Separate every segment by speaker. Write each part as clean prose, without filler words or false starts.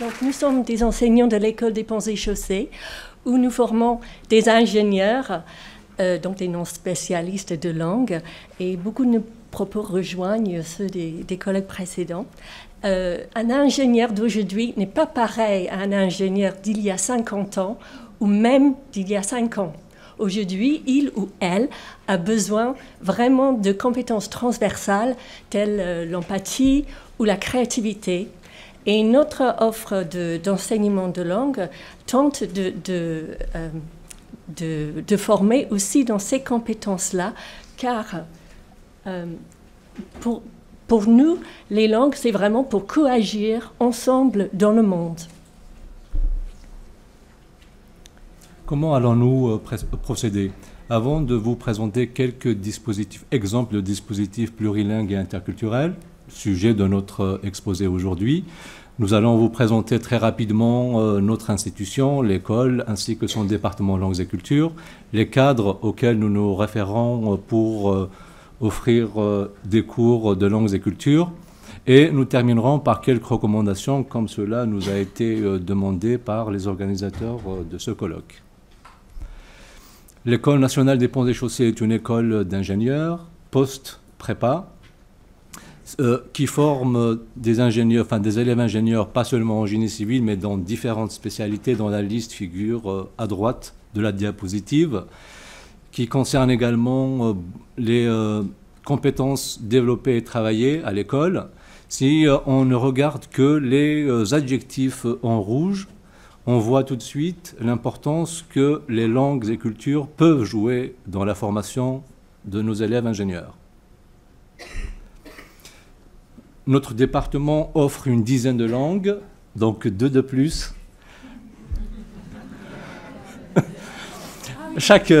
Speaker 1: Donc, nous sommes des enseignants de l'école des ponts et chaussées où nous formons des ingénieurs, donc des non-spécialistes de langue, et beaucoup de nos propos rejoignent ceux des collègues précédents. Un ingénieur d'aujourd'hui n'est pas pareil à un ingénieur d'il y a 50 ans ou même d'il y a 5 ans. Aujourd'hui, il ou elle a besoin vraiment de compétences transversales telles l'empathie ou la créativité. Et notre offre d'enseignement de langue tente de former aussi dans ces compétences-là, car pour nous, les langues, c'est vraiment pour coagir ensemble dans le monde.
Speaker 2: Comment allons-nous procéder? Avant de vous présenter quelques dispositifs, exemples de dispositifs plurilingues et interculturels, sujet de notre exposé aujourd'hui, nous allons vous présenter très rapidement notre institution, l'école, ainsi que son département langues et cultures, les cadres auxquels nous nous référons pour offrir des cours de langues et cultures, et nous terminerons par quelques recommandations comme cela nous a été demandé par les organisateurs de ce colloque. L'École nationale des ponts et chaussées est une école d'ingénieurs, post-prépa, qui forme des ingénieurs, enfin des élèves ingénieurs, pas seulement en génie civil, mais dans différentes spécialités, dont la liste figure à droite de la diapositive, qui concerne également les compétences développées et travaillées à l'école. Si on ne regarde que les adjectifs en rouge, on voit tout de suite l'importance que les langues et cultures peuvent jouer dans la formation de nos élèves ingénieurs. Notre département offre une dizaine de langues, donc 2 de plus. Chaque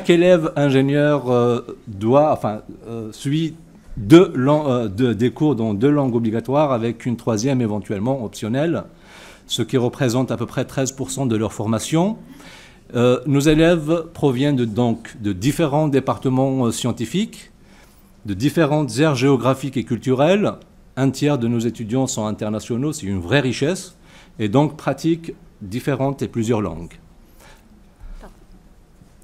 Speaker 2: élève ingénieur suit des cours dans 2 langues obligatoires avec une 3e éventuellement optionnelle, ce qui représente à peu près 13% de leur formation. Nos élèves proviennent donc de différents départements scientifiques, de différentes aires géographiques et culturelles. Un tiers de nos étudiants sont internationaux, c'est une vraie richesse, et donc pratiquent différentes et plusieurs langues.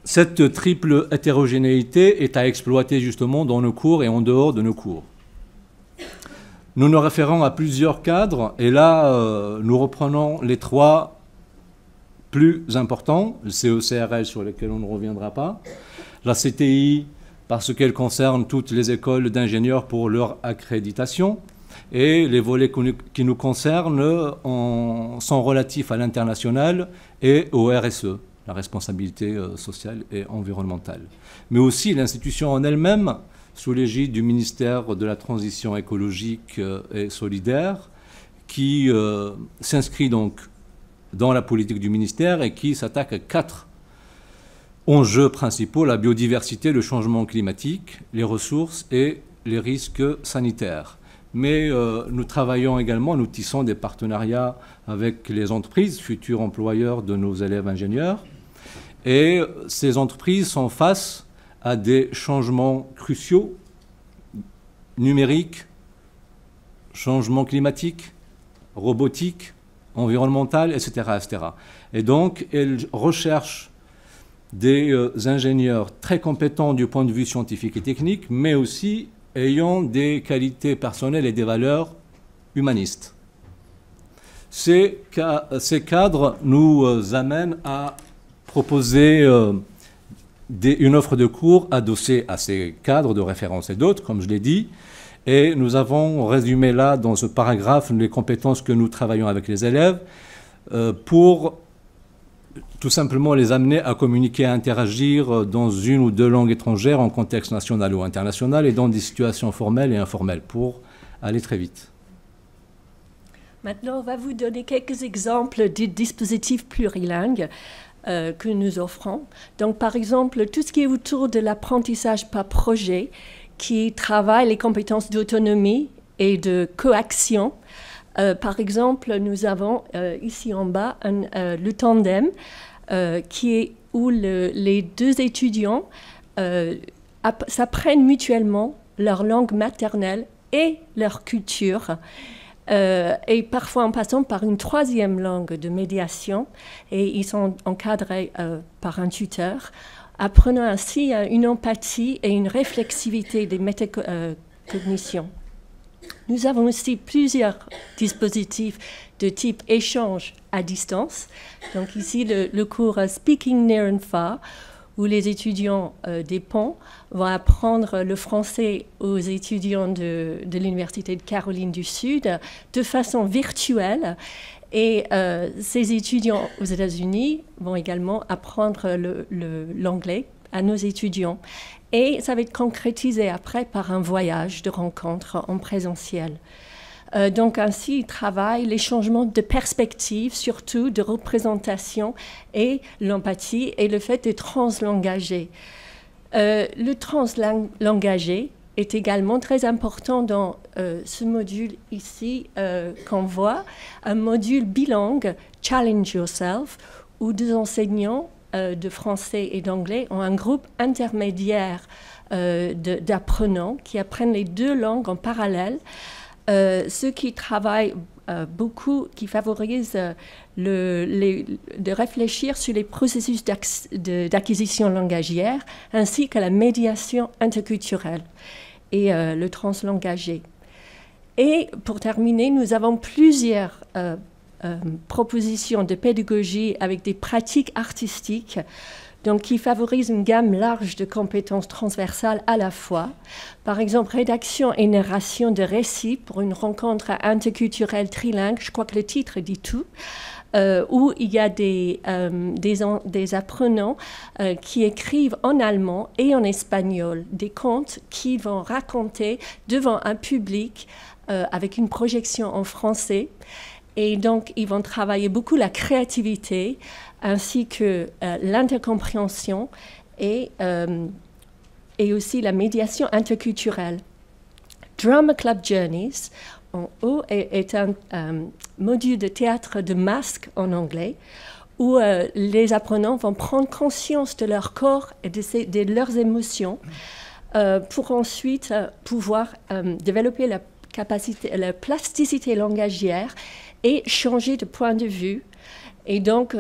Speaker 2: Cette triple hétérogénéité est à exploiter justement dans nos cours et en dehors de nos cours. Nous nous référons à plusieurs cadres, et là, nous reprenons les 3 plus importants, le CECRL sur lesquels on ne reviendra pas, la CTI parce qu'elle concerne toutes les écoles d'ingénieurs pour leur accréditation, et les volets qui nous concernent sont relatifs à l'international et au RSE, la responsabilité sociale et environnementale. Mais aussi l'institution en elle-même, sous l'égide du ministère de la Transition écologique et solidaire, qui s'inscrit donc dans la politique du ministère et qui s'attaque à 4 enjeux principaux: la biodiversité, le changement climatique, les ressources et les risques sanitaires. Mais nous travaillons également, nous tissons des partenariats avec les entreprises, futurs employeurs de nos élèves ingénieurs. Et ces entreprises sont face à des changements cruciaux, numériques, changement climatique, robotique, environnemental, etc., etc. Et donc, elles recherchent des ingénieurs très compétents du point de vue scientifique et technique, mais aussi ayant des qualités personnelles et des valeurs humanistes. Ces cadres nous amènent à proposer une offre de cours adossée à ces cadres de référence et d'autres, comme je l'ai dit, et nous avons résumé là, dans ce paragraphe, les compétences que nous travaillons avec les élèves pour tout simplement les amener à communiquer, à interagir dans 1 ou 2 langues étrangères en contexte national ou international et dans des situations formelles et informelles pour aller très vite.
Speaker 1: Maintenant, on va vous donner quelques exemples de dispositifs plurilingues que nous offrons. Donc, par exemple, tout ce qui est autour de l'apprentissage par projet, qui travaille les compétences d'autonomie et de coaction. Par exemple, nous avons ici en bas le tandem, qui est où les 2 étudiants s'apprennent mutuellement leur langue maternelle et leur culture. et parfois en passant par une troisième langue de médiation, et ils sont encadrés par un tuteur, apprenant ainsi une empathie et une réflexivité des métacognitions. Nous avons aussi plusieurs dispositifs de type échange à distance. Donc ici, le cours Speaking Near and Far, où les étudiants des ponts vont apprendre le français aux étudiants de l'Université de Caroline du Sud de façon virtuelle. Et ces étudiants aux États-Unis vont également apprendre l'anglais à nos étudiants. Et ça va être concrétisé après par un voyage de rencontre en présentiel. Donc ainsi, ils travaillent les changements de perspective, surtout de représentation et l'empathie et le fait de translangager. Le translangager est également très important dans ce module ici qu'on voit, un module bilingue, Challenge Yourself, où deux enseignants de français et d'anglais ont un groupe intermédiaire d'apprenants qui apprennent les deux langues en parallèle. Ceux qui travaillent beaucoup, qui favorisent de réfléchir sur les processus d'acquisition langagière ainsi que la médiation interculturelle et le translangager. Et pour terminer, nous avons plusieurs propositions de pédagogie avec des pratiques artistiques donc qui favorisent une gamme large de compétences transversales à la fois. Par exemple, rédaction et narration de récits pour une rencontre interculturelle trilingue, je crois que le titre dit tout, où il y a des apprenants qui écrivent en allemand et en espagnol des contes qu'ils vont raconter devant un public avec une projection en français. Et donc, ils vont travailler beaucoup la créativité ainsi que l'intercompréhension et aussi la médiation interculturelle. Drama Club Journeys, en haut, est un module de théâtre de masque en anglais, où les apprenants vont prendre conscience de leur corps et de leurs émotions pour ensuite pouvoir développer la plasticité langagière et changer de point de vue. Et donc,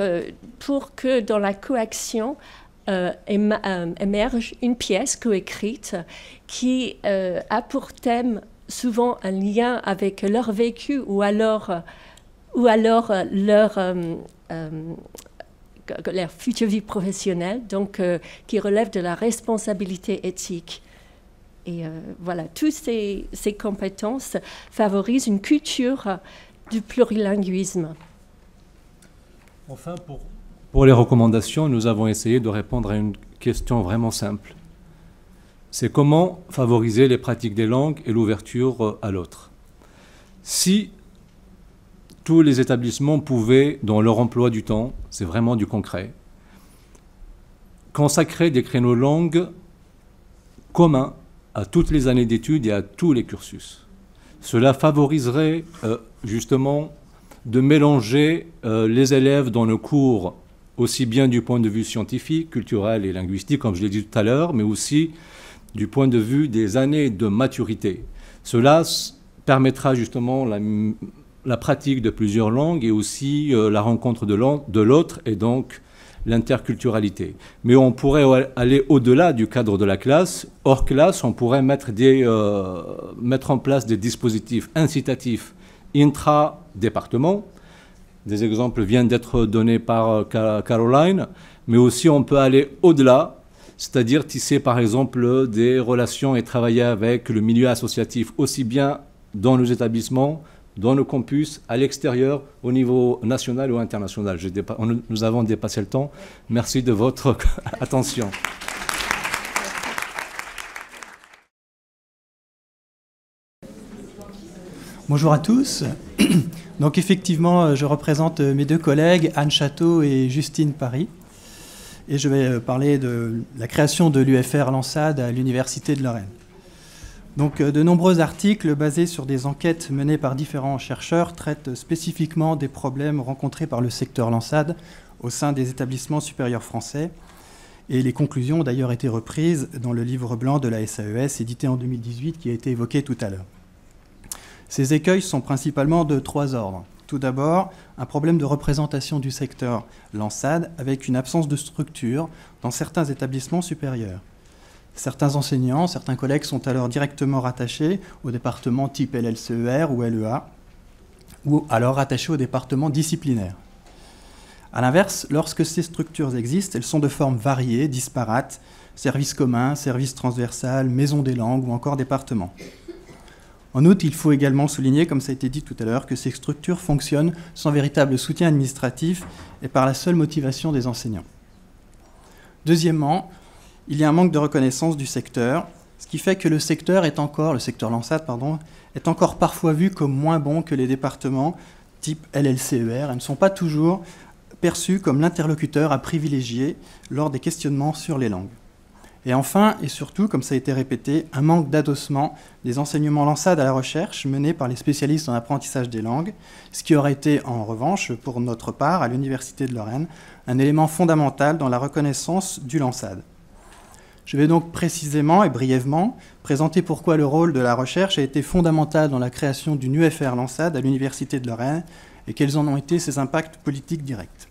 Speaker 1: pour que dans la coaction émerge une pièce coécrite qui a pour thème souvent un lien avec leur vécu ou alors leur future vie professionnelle, donc qui relève de la responsabilité éthique. Et voilà, toutes ces compétences favorisent une culture du plurilinguisme.
Speaker 2: Enfin, pour les recommandations, nous avons essayé de répondre à une question vraiment simple. C'est comment favoriser les pratiques des langues et l'ouverture à l'autre. Si tous les établissements pouvaient, dans leur emploi du temps, c'est vraiment du concret, consacrer des créneaux langues communs à toutes les années d'études et à tous les cursus. Cela favoriserait justement de mélanger les élèves dans le cours, aussi bien du point de vue scientifique, culturel et linguistique, comme je l'ai dit tout à l'heure, mais aussi du point de vue des années de maturité. Cela permettra justement la pratique de plusieurs langues et aussi la rencontre de l'autre et donc l'interculturalité. Mais on pourrait aller au-delà du cadre de la classe. Hors classe, on pourrait mettre en place des dispositifs incitatifs intra-département. Des exemples viennent d'être donnés par Caroline, mais aussi on peut aller au-delà, c'est-à-dire tisser par exemple des relations et travailler avec le milieu associatif, aussi bien dans nos établissements, dans nos campus, à l'extérieur, au niveau national ou international. Nous avons dépassé le temps. Merci de votre attention.
Speaker 3: Bonjour à tous. Donc effectivement, je représente mes deux collègues, Anne Château et Justine Paris. Et je vais parler de la création de l'UFR Lansade à l'Université de Lorraine. Donc de nombreux articles basés sur des enquêtes menées par différents chercheurs traitent spécifiquement des problèmes rencontrés par le secteur Lansade au sein des établissements supérieurs français. Et les conclusions ont d'ailleurs été reprises dans le livre blanc de la SAES, édité en 2018, qui a été évoqué tout à l'heure. Ces écueils sont principalement de 3 ordres. Tout d'abord, un problème de représentation du secteur Lansade avec une absence de structure dans certains établissements supérieurs. Certains enseignants, certains collègues sont alors directement rattachés au département type LLCER ou LEA, ou alors rattachés au département disciplinaire. A l'inverse, lorsque ces structures existent, elles sont de formes variées, disparates, services communs, services transversal, maisons des langues ou encore départements. En outre, il faut également souligner, comme ça a été dit tout à l'heure, que ces structures fonctionnent sans véritable soutien administratif et par la seule motivation des enseignants. Deuxièmement, il y a un manque de reconnaissance du secteur, ce qui fait que le secteur Lansade, est encore parfois vu comme moins bon que les départements type LLCER. Elles ne sont pas toujours perçues comme l'interlocuteur à privilégier lors des questionnements sur les langues. Et enfin, et surtout, comme ça a été répété, un manque d'adossement des enseignements Lansade à la recherche menés par les spécialistes en apprentissage des langues, ce qui aurait été, en revanche, pour notre part, à l'Université de Lorraine, un élément fondamental dans la reconnaissance du Lansade. Je vais donc précisément et brièvement présenter pourquoi le rôle de la recherche a été fondamental dans la création d'une UFR Lansade à l'Université de Lorraine et quels en ont été ses impacts politiques directs.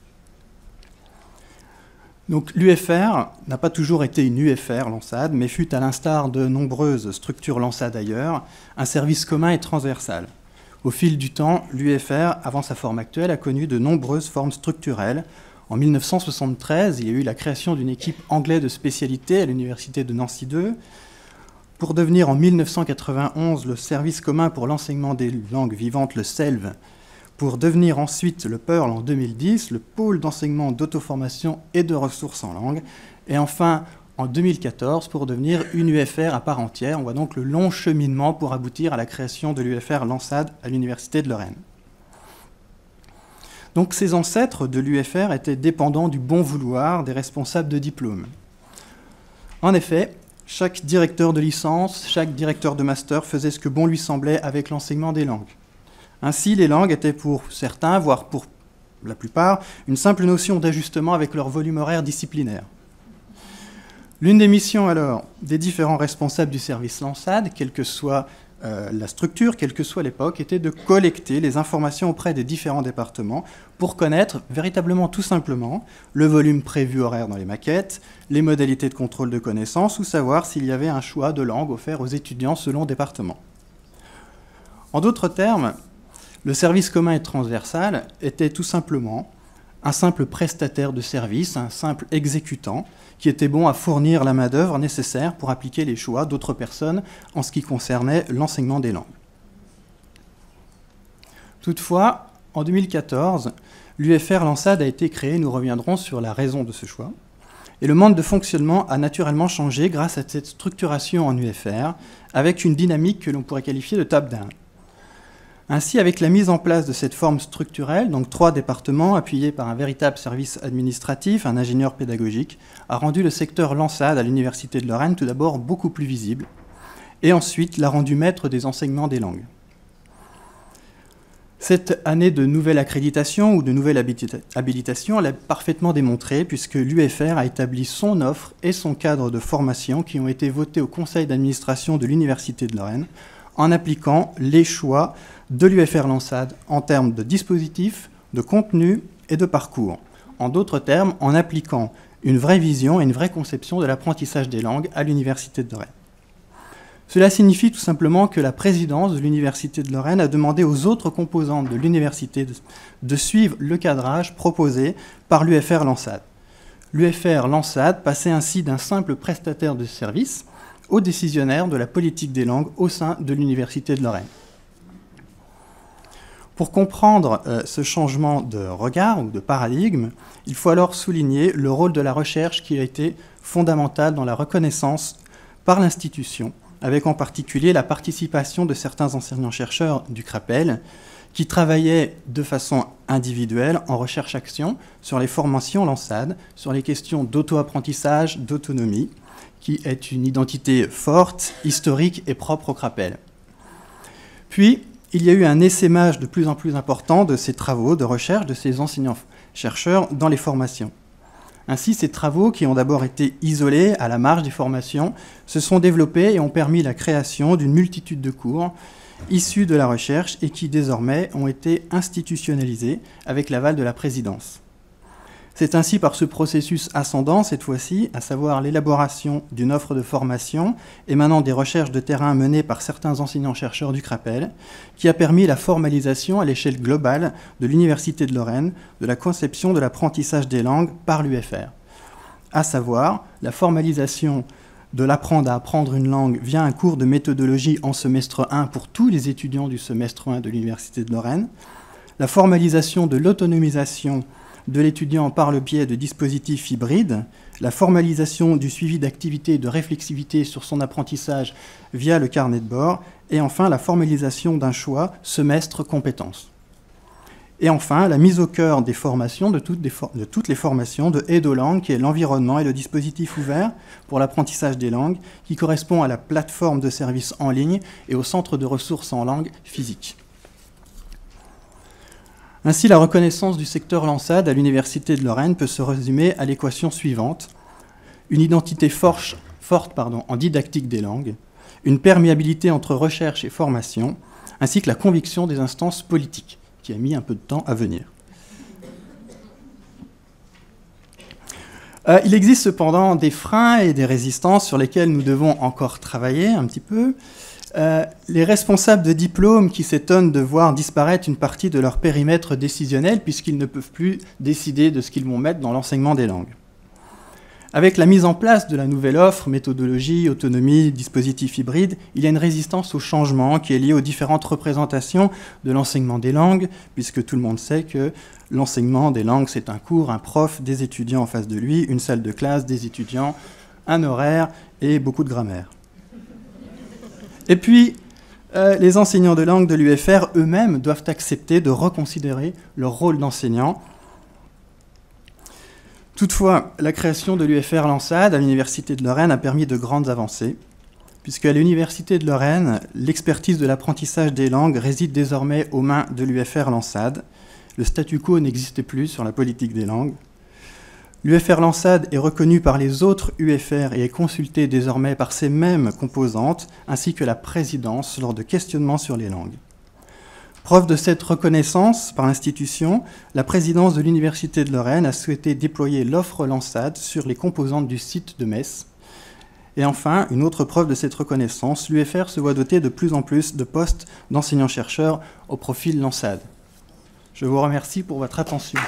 Speaker 3: Donc l'UFR n'a pas toujours été une UFR Lansade, mais fut, à l'instar de nombreuses structures Lansade ailleurs, un service commun et transversal. Au fil du temps, l'UFR, avant sa forme actuelle, a connu de nombreuses formes structurelles. En 1973, il y a eu la création d'une équipe anglaise de spécialité à l'Université de Nancy II, pour devenir en 1991 le service commun pour l'enseignement des langues vivantes, le SELV, pour devenir ensuite le PEARL en 2010, le pôle d'enseignement d'auto-formation et de ressources en langue, et enfin en 2014 pour devenir une UFR à part entière. On voit donc le long cheminement pour aboutir à la création de l'UFR Lansade à l'Université de Lorraine. Donc ces ancêtres de l'UFR étaient dépendants du bon vouloir des responsables de diplôme. En effet, chaque directeur de licence, chaque directeur de master faisait ce que bon lui semblait avec l'enseignement des langues. Ainsi, les langues étaient pour certains, voire pour la plupart, une simple notion d'ajustement avec leur volume horaire disciplinaire. L'une des missions alors des différents responsables du service Lansade, quelle que soit la structure, quelle que soit l'époque, était de collecter les informations auprès des différents départements pour connaître véritablement tout simplement le volume prévu horaire dans les maquettes, les modalités de contrôle de connaissances ou savoir s'il y avait un choix de langue offert aux étudiants selon département. En d'autres termes, le service commun et transversal était tout simplement un simple prestataire de service, un simple exécutant, qui était bon à fournir la main-d'œuvre nécessaire pour appliquer les choix d'autres personnes en ce qui concernait l'enseignement des langues. Toutefois, en 2014, l'UFR Lansade a été créée, nous reviendrons sur la raison de ce choix, et le mode de fonctionnement a naturellement changé grâce à cette structuration en UFR, avec une dynamique que l'on pourrait qualifier de top-down. Ainsi, avec la mise en place de cette forme structurelle, donc 3 départements appuyés par un véritable service administratif, un ingénieur pédagogique, a rendu le secteur Lansade à l'Université de Lorraine tout d'abord beaucoup plus visible, et ensuite l'a rendu maître des enseignements des langues. Cette année de nouvelle accréditation ou de nouvelle habilitation l'a parfaitement démontré, puisque l'UFR a établi son offre et son cadre de formation qui ont été votés au conseil d'administration de l'Université de Lorraine, en appliquant les choix de l'UFR Lansade en termes de dispositif, de contenu et de parcours. En d'autres termes, en appliquant une vraie vision et une vraie conception de l'apprentissage des langues à l'Université de Lorraine. Cela signifie tout simplement que la présidence de l'Université de Lorraine a demandé aux autres composantes de l'université de suivre le cadrage proposé par l'UFR Lansade. L'UFR Lansade passait ainsi d'un simple prestataire de service au décisionnaire de la politique des langues au sein de l'Université de Lorraine. Pour comprendre ce changement de regard ou de paradigme, il faut alors souligner le rôle de la recherche qui a été fondamental dans la reconnaissance par l'institution, avec en particulier la participation de certains enseignants-chercheurs du CRAPEL qui travaillaient de façon individuelle en recherche-action sur les formations Lansade, sur les questions d'auto-apprentissage, d'autonomie, qui est une identité forte, historique et propre au CRAPEL. Puis, il y a eu un essaimage de plus en plus important de ces travaux de recherche, de ces enseignants-chercheurs dans les formations. Ainsi, ces travaux, qui ont d'abord été isolés à la marge des formations, se sont développés et ont permis la création d'une multitude de cours issus de la recherche et qui désormais ont été institutionnalisés avec l'aval de la présidence. C'est ainsi par ce processus ascendant, cette fois-ci, à savoir l'élaboration d'une offre de formation émanant des recherches de terrain menées par certains enseignants-chercheurs du CRAPEL, qui a permis la formalisation à l'échelle globale de l'Université de Lorraine de la conception de l'apprentissage des langues par l'UFR, à savoir la formalisation de l'apprendre à apprendre une langue via un cours de méthodologie en semestre 1 pour tous les étudiants du semestre 1 de l'Université de Lorraine, la formalisation de l'autonomisation de l'étudiant par le biais de dispositifs hybrides, la formalisation du suivi d'activité et de réflexivité sur son apprentissage via le carnet de bord, et enfin la formalisation d'un choix semestre compétences. Et enfin, la mise au cœur des formations, de toutes les formations de EdoLangue, qui est l'environnement et le dispositif ouvert pour l'apprentissage des langues, qui correspond à la plateforme de services en ligne et au centre de ressources en langue physique. Ainsi, la reconnaissance du secteur Lansade à l'Université de Lorraine peut se résumer à l'équation suivante. Une identité forte en didactique des langues, une perméabilité entre recherche et formation, ainsi que la conviction des instances politiques, qui a mis un peu de temps à venir. Il existe cependant des freins et des résistances sur lesquels nous devons encore travailler un petit peu. Les responsables de diplômes qui s'étonnent de voir disparaître une partie de leur périmètre décisionnel puisqu'ils ne peuvent plus décider de ce qu'ils vont mettre dans l'enseignement des langues. Avec la mise en place de la nouvelle offre, méthodologie, autonomie, dispositif hybride, il y a une résistance au changement qui est liée aux différentes représentations de l'enseignement des langues, puisque tout le monde sait que l'enseignement des langues, c'est un cours, un prof, des étudiants en face de lui, une salle de classe, des étudiants, un horaire et beaucoup de grammaire. Et puis, les enseignants de langue de l'UFR eux-mêmes doivent accepter de reconsidérer leur rôle d'enseignant. Toutefois, la création de l'UFR Lansade à l'Université de Lorraine a permis de grandes avancées, puisque à l'Université de Lorraine, l'expertise de l'apprentissage des langues réside désormais aux mains de l'UFR Lansade. Le statu quo n'existait plus sur la politique des langues. L'UFR Lansade est reconnue par les autres UFR et est consultée désormais par ces mêmes composantes, ainsi que la présidence lors de questionnements sur les langues. Preuve de cette reconnaissance par l'institution, la présidence de l'Université de Lorraine a souhaité déployer l'offre Lansade sur les composantes du site de Metz. Et enfin, une autre preuve de cette reconnaissance, l'UFR se voit doter de plus en plus de postes d'enseignants-chercheurs au profil Lansade. Je vous remercie pour votre attention.